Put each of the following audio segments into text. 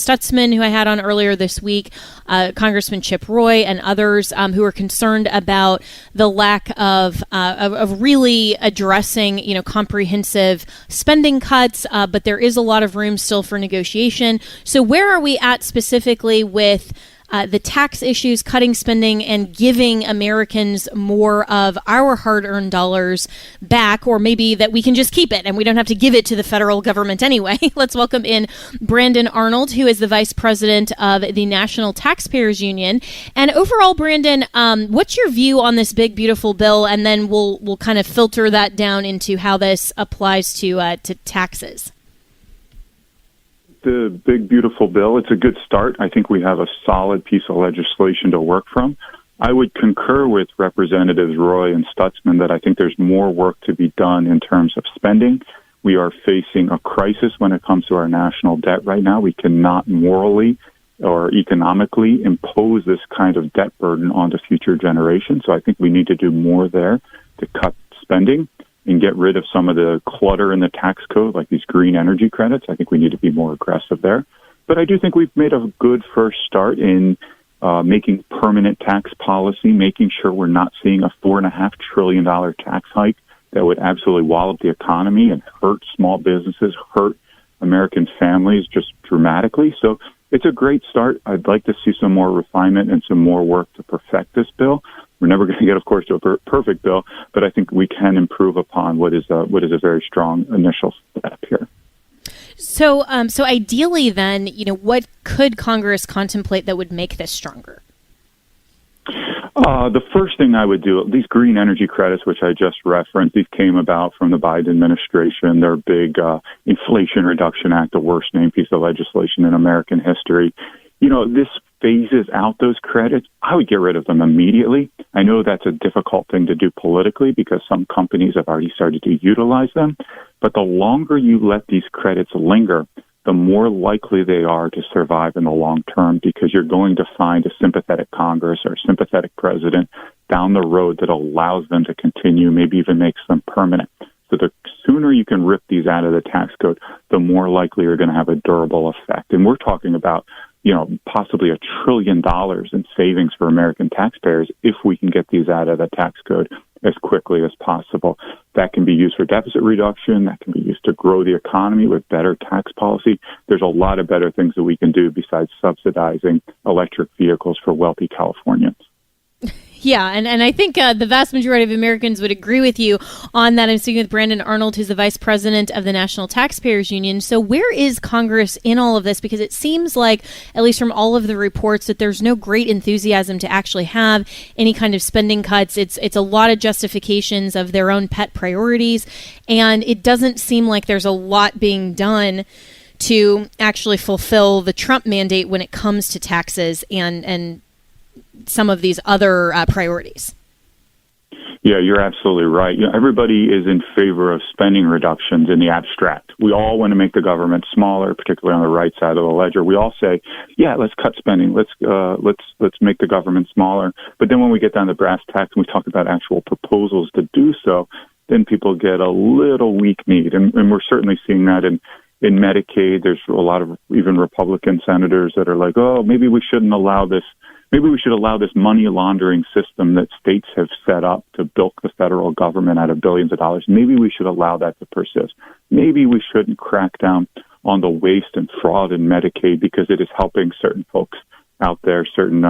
Stutzman, who I had on earlier this week, Congressman Chip Roy, and others who are concerned about the lack of really addressing, comprehensive spending cuts. But there is a lot of room still for negotiation. So where are we at specifically with the tax issues, cutting spending, and giving Americans more of our hard-earned dollars back, or maybe that we can just keep it and we don't have to give it to the federal government anyway? Let's welcome in Brandon Arnold, who is the vice president of the National Taxpayers Union. And overall, Brandon, what's your view on this big, beautiful bill? And then we'll kind of filter that down into how this applies to taxes. The big, beautiful bill, it's a good start. I think we have a solid piece of legislation to work from. I would concur with Representatives Roy and Stutzman that I think there's more work to be done in terms of spending. We are facing a crisis when it comes to our national debt right now. We cannot morally or economically impose this kind of debt burden onto future generations. So I think we need to do more there to cut spending and get rid of some of the clutter in the tax code, like these green energy credits. I think we need to be more aggressive there. But I do think we've made a good first start in making permanent tax policy, making sure we're not seeing a $4.5 trillion tax hike that would absolutely wallop the economy and hurt small businesses, hurt American families just dramatically. So it's a great start. I'd like to see some more refinement and some more work to perfect this bill. We're never going to get, of course, to a perfect bill, but I think we can improve upon what is a very strong initial step here. So ideally, then, what could Congress contemplate that would make this stronger? The first thing I would do, these green energy credits, which I just referenced, these came about from the Biden administration. They're a big Inflation Reduction Act, the worst named piece of legislation in American history. This phases out those credits. I would get rid of them immediately. I know that's a difficult thing to do politically because some companies have already started to utilize them. But the longer you let these credits linger, the more likely they are to survive in the long term, because you're going to find a sympathetic Congress or a sympathetic president down the road that allows them to continue, maybe even makes them permanent. So the sooner you can rip these out of the tax code, the more likely you're going to have a durable effect. And we're talking about possibly $1 trillion in savings for American taxpayers if we can get these out of the tax code as quickly as possible. That can be used for deficit reduction. That can be used to grow the economy with better tax policy. There's a lot of better things that we can do besides subsidizing electric vehicles for wealthy Californians. Yeah, and I think the vast majority of Americans would agree with you on that. I'm speaking with Brandon Arnold, who's the vice president of the National Taxpayers Union. So where is Congress in all of this? Because it seems like, at least from all of the reports, that there's no great enthusiasm to actually have any kind of spending cuts. It's a lot of justifications of their own pet priorities, and it doesn't seem like there's a lot being done to actually fulfill the Trump mandate when it comes to taxes and some of these other priorities. Yeah, you're absolutely right. Everybody is in favor of spending reductions in the abstract. We all want to make the government smaller, particularly on the right side of the ledger. We all say, yeah, let's cut spending. Let's make the government smaller. But then when we get down to brass tacks and we talk about actual proposals to do so, then people get a little weak-kneed. And we're certainly seeing that in Medicaid. There's a lot of even Republican senators that are like, oh, maybe we shouldn't allow this. Maybe we should allow this money laundering system that states have set up to bilk the federal government out of billions of dollars. Maybe we should allow that to persist. Maybe we shouldn't crack down on the waste and fraud in Medicaid because it is helping certain folks out there, certain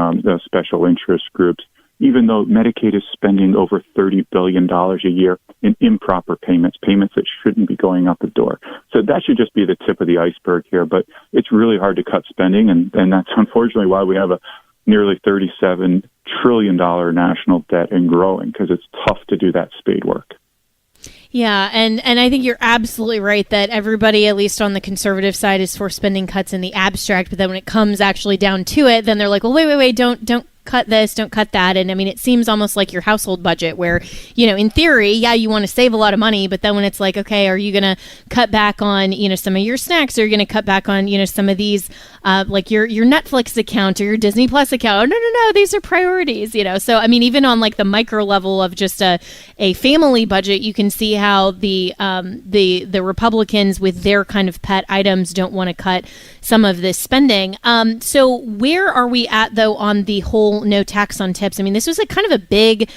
special interest groups, even though Medicaid is spending over $30 billion a year in improper payments that shouldn't be going out the door. So that should just be the tip of the iceberg here. But it's really hard to cut spending, and that's unfortunately why we have a nearly $37 trillion national debt and growing, because it's tough to do that spade work. Yeah, and I think you're absolutely right that everybody, at least on the conservative side, is for spending cuts in the abstract. But then when it comes actually down to it, then they're like, well, wait, don't cut this, don't cut that. And I mean, it seems almost like your household budget where, in theory, yeah, you want to save a lot of money, but then when it's like, okay, are you going to cut back on, some of your snacks? Or are you going to cut back on, some of these, like your Netflix account or your Disney Plus account? No, these are priorities, So, I mean, even on like the micro level of just a family budget, you can see how the Republicans with their kind of pet items don't want to cut some of this spending. So where are we at, though, on the whole no tax on tips? I mean, this was a kind of a big,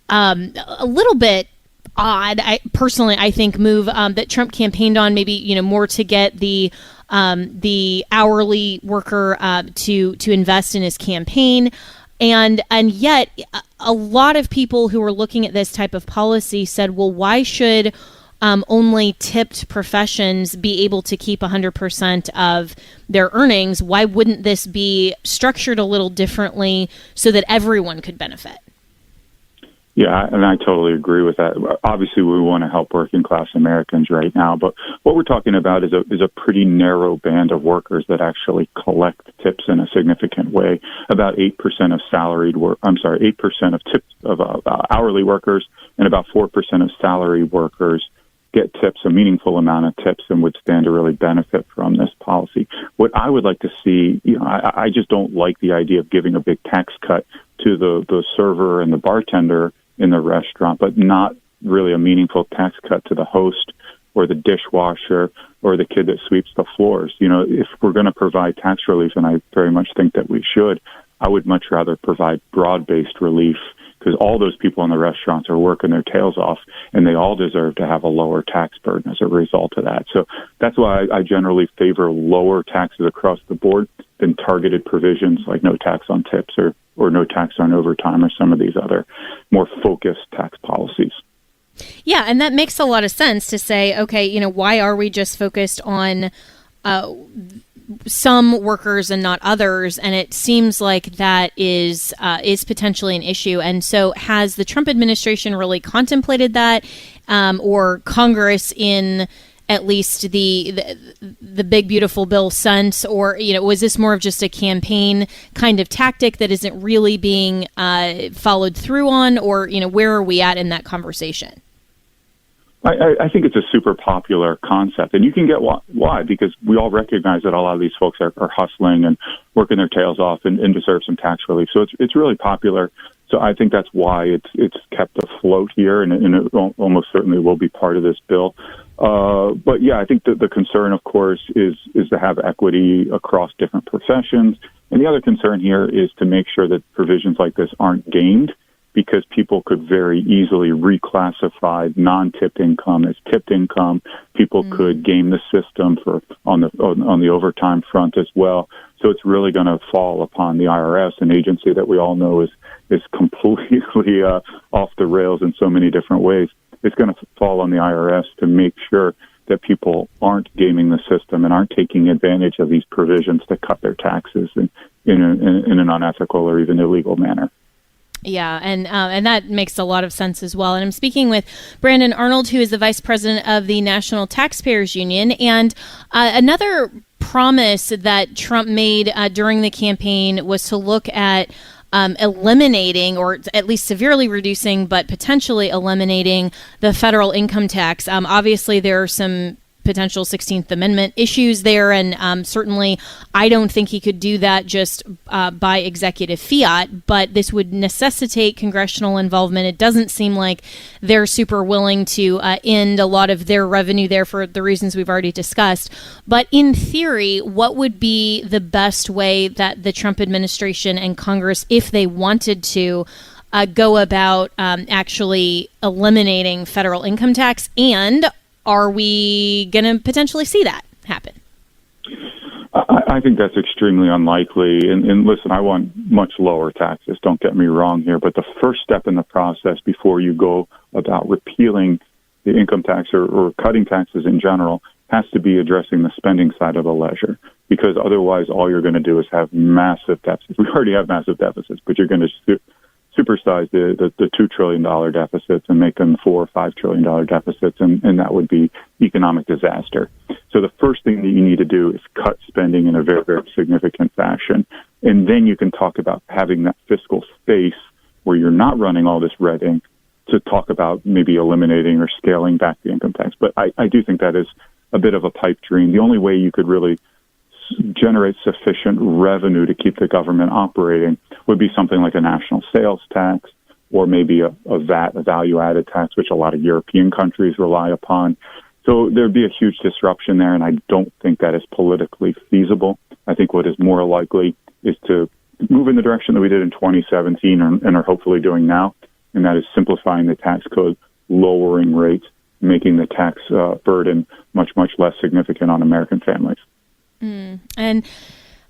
a little bit odd, I think, move that Trump campaigned on, maybe, more to get the hourly worker to invest in his campaign. And yet a lot of people who were looking at this type of policy said, well, why should only tipped professions be able to keep 100% of their earnings? Why wouldn't this be structured a little differently so that everyone could benefit? Yeah, and I totally agree with that. Obviously, we want to help working class Americans right now, but what we're talking about is a pretty narrow band of workers that actually collect tips in a significant way. About 8% of 8% of tips of hourly workers and about 4% of salary workers get tips, a meaningful amount of tips, and would stand to really benefit from this policy. What I would like to see, I just don't like the idea of giving a big tax cut to the server and the bartender in the restaurant, but not really a meaningful tax cut to the host or the dishwasher or the kid that sweeps the floors. If we're going to provide tax relief, and I very much think that we should, I would much rather provide broad-based relief, because all those people in the restaurants are working their tails off, and they all deserve to have a lower tax burden as a result of that. So that's why I generally favor lower taxes across the board than targeted provisions like no tax on tips or no tax on overtime or some of these other more focused tax policies. Yeah, and that makes a lot of sense to say, okay, why are we just focused on some workers and not others? And it seems like that is potentially an issue. And so has the Trump administration really contemplated that, or Congress in at least the big beautiful bill sense, or was this more of just a campaign kind of tactic that isn't really being followed through on, or where are we at in that conversation? I think it's a super popular concept, and you can get why, because we all recognize that a lot of these folks are hustling and working their tails off and deserve some tax relief. So it's really popular. So I think that's why it's kept afloat here, and it almost certainly will be part of this bill. But yeah, I think that the concern, of course, is to have equity across different professions. And the other concern here is to make sure that provisions like this aren't gamed, because people could very easily reclassify non-tipped income as tipped income. People could game the system on the overtime front as well. So it's really going to fall upon the IRS, an agency that we all know is completely off the rails in so many different ways. It's going to fall on the IRS to make sure that people aren't gaming the system and aren't taking advantage of these provisions to cut their taxes in an unethical or even illegal manner. Yeah, and that makes a lot of sense as well. And I'm speaking with Brandon Arnold, who is the vice president of the National Taxpayers Union. And another promise that Trump made during the campaign was to look at eliminating, or at least severely reducing, but potentially eliminating the federal income tax. Obviously, there are some potential 16th Amendment issues there, and certainly I don't think he could do that just by executive fiat, but this would necessitate congressional involvement. It doesn't seem like they're super willing to end a lot of their revenue there for the reasons we've already discussed. But in theory, what would be the best way that the Trump administration and Congress, if they wanted to, go about actually eliminating federal income tax? And are we going to potentially see that happen? I think that's extremely unlikely. And listen, I want much lower taxes. Don't get me wrong here. But the first step in the process before you go about repealing the income tax or cutting taxes in general has to be addressing the spending side of the ledger. Because otherwise, all you're going to do is have massive deficits. We already have massive deficits, but you're going to supersize the $2 trillion deficits and make them $4 or $5 trillion deficits, and that would be economic disaster. So the first thing that you need to do is cut spending in a very, very significant fashion. And then you can talk about having that fiscal space where you're not running all this red ink to talk about maybe eliminating or scaling back the income tax. But I do think that is a bit of a pipe dream. The only way you could really generate sufficient revenue to keep the government operating would be something like a national sales tax, or maybe a VAT, a value-added tax, which a lot of European countries rely upon. So there'd be a huge disruption there, and I don't think that is politically feasible. I think what is more likely is to move in the direction that we did in 2017 and are hopefully doing now, and that is simplifying the tax code, lowering rates, making the tax burden much, much less significant on American families. And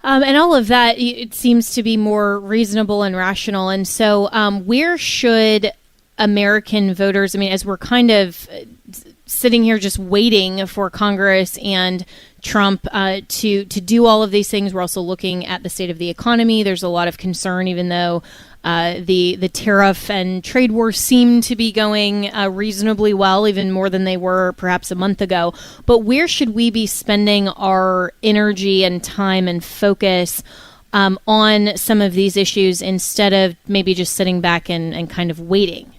all of that, it seems to be more reasonable and rational. And so where should American voters, I mean, as we're kind of sitting here just waiting for Congress and Trump to do all of these things, we're also looking at the state of the economy. There's a lot of concern, even though the tariff and trade wars seem to be going reasonably well, even more than they were perhaps a month ago. But where should we be spending our energy and time and focus on some of these issues instead of maybe just sitting back and kind of waiting?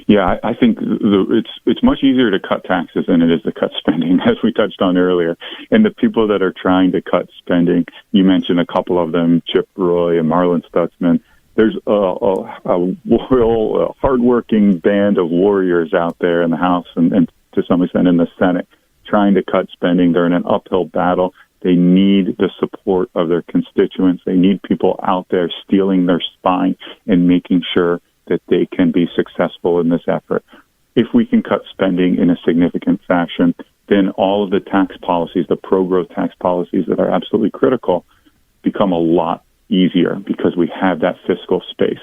Yeah, I think it's much easier to cut taxes than it is to cut spending, as we touched on earlier. And the people that are trying to cut spending, you mentioned a couple of them, Chip Roy and Marlon Stutzman. There's a real hardworking band of warriors out there in the House and to some extent in the Senate trying to cut spending. They're in an uphill battle. They need the support of their constituents. They need people out there steeling their spine and making sure that they can be successful in this effort. If we can cut spending in a significant fashion, then all of the tax policies, the pro-growth tax policies that are absolutely critical, become a lot easier because we have that fiscal space.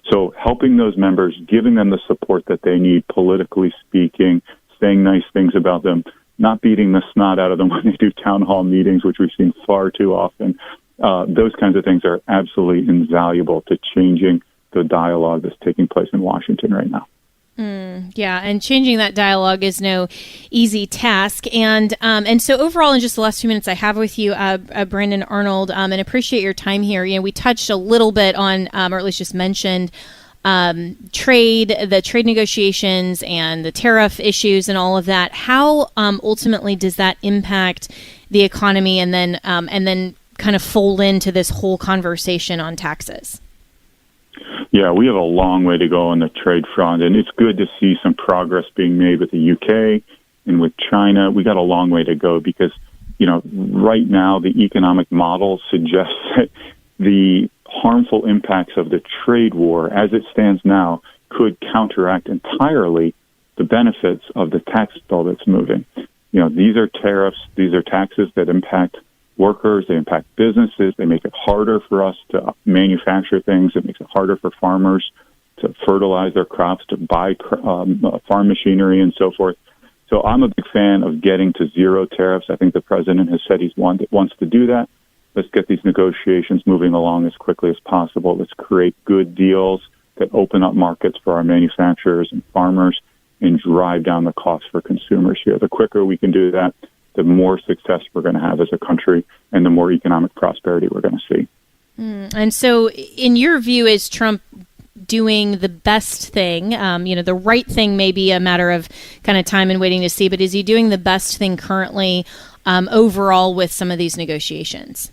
So helping those members, giving them the support that they need, politically speaking, saying nice things about them, not beating the snot out of them when they do town hall meetings, which we've seen far too often. Those kinds of things are absolutely invaluable to changing the dialogue that's taking place in Washington right now. Yeah, and changing that dialogue is no easy task. And so overall, in just the last few minutes I have with you, Brandon Arnold, and appreciate your time here. You know, we touched a little bit on, or at least just mentioned, the trade negotiations and the tariff issues and all of that. How ultimately does that impact the economy, and then kind of fold into this whole conversation on taxes? Yeah, we have a long way to go on the trade front, and it's good to see some progress being made with the UK and with China. We got a long way to go because, you know, right now the economic model suggests that the harmful impacts of the trade war as it stands now could counteract entirely the benefits of the tax bill that's moving. You know, these are tariffs, these are taxes that impact workers, they impact businesses, they make it harder for us to manufacture things, it makes it harder for farmers to fertilize their crops, to buy farm machinery and so forth. So I'm a big fan of getting to zero tariffs. I think the president has said he wants to do that. Let's get these negotiations moving along as quickly as possible. Let's create good deals that open up markets for our manufacturers and farmers and drive down the cost for consumers here. The quicker we can do that, the more success we're going to have as a country and the more economic prosperity we're going to see. And so in your view, is Trump doing the best thing? The right thing may be a matter of kind of time and waiting to see, but is he doing the best thing currently overall with some of these negotiations?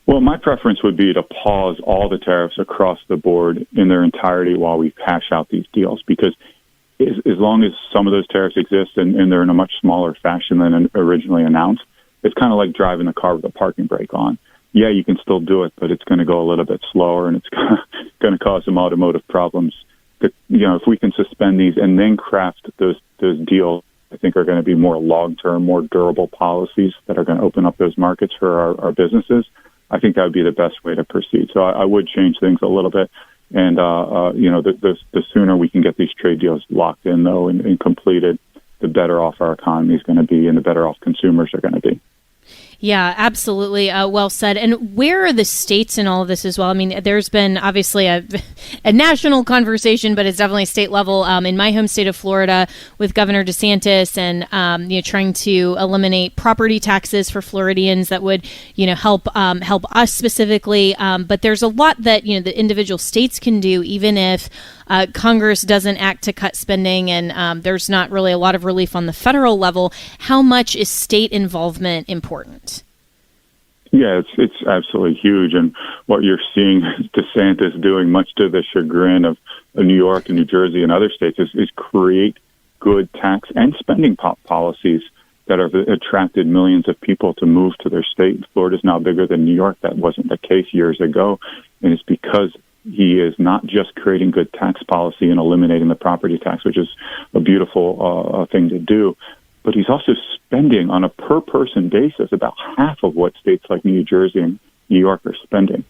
Well, my preference would be to pause all the tariffs across the board in their entirety while we hash out these deals, because as long as some of those tariffs exist and they're in a much smaller fashion than originally announced, it's kind of like driving the car with the parking brake on. Yeah, you can still do it, but it's going to go a little bit slower and it's going to cause some automotive problems. But, if we can suspend these and then craft those deals, I think are going to be more long-term, more durable policies that are going to open up those markets for our businesses. I think that would be the best way to proceed. So I would change things a little bit. And, the sooner we can get these trade deals locked in, though, and completed, the better off our economy is going to be and the better off consumers are going to be. Yeah, absolutely. Well said. And where are the states in all of this as well? I mean, there's been obviously a national conversation, but it's definitely state level. In my home state of Florida, with Governor DeSantis and trying to eliminate property taxes for Floridians that would help us specifically. But there's a lot that the individual states can do, even if Congress doesn't act to cut spending, and there's not really a lot of relief on the federal level. How much is state involvement important? Yeah, it's absolutely huge. And what you're seeing DeSantis doing, much to the chagrin of New York and New Jersey and other states, is create good tax and spending policies that have attracted millions of people to move to their state. Florida is now bigger than New York. That wasn't the case years ago. And it's because he is not just creating good tax policy and eliminating the property tax, which is a beautiful thing to do, but he's also spending on a per-person basis about half of what states like New Jersey and New York are spending.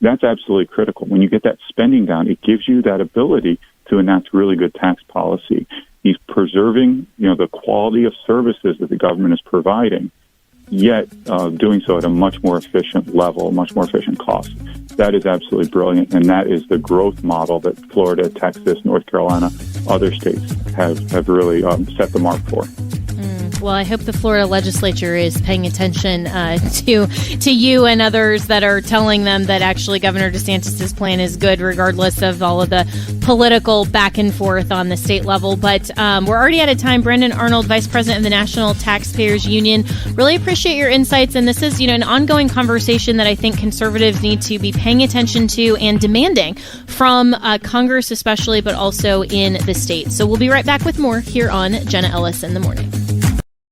That's absolutely critical. When you get that spending down, it gives you that ability to enact really good tax policy. He's preserving, the quality of services that the government is providing, yet doing so at a much more efficient level, much more efficient cost. That is absolutely brilliant, and that is the growth model that Florida, Texas, North Carolina, other states have really set the mark for. Well, I hope the Florida legislature is paying attention to you and others that are telling them that actually Governor DeSantis' plan is good, regardless of all of the political back and forth on the state level. But we're already out of time. Brendan Arnold, Vice President of the National Taxpayers Union, really appreciate your insights. And this is, an ongoing conversation that I think conservatives need to be paying attention to and demanding from Congress especially, but also in the states. So we'll be right back with more here on Jenna Ellis in the Morning.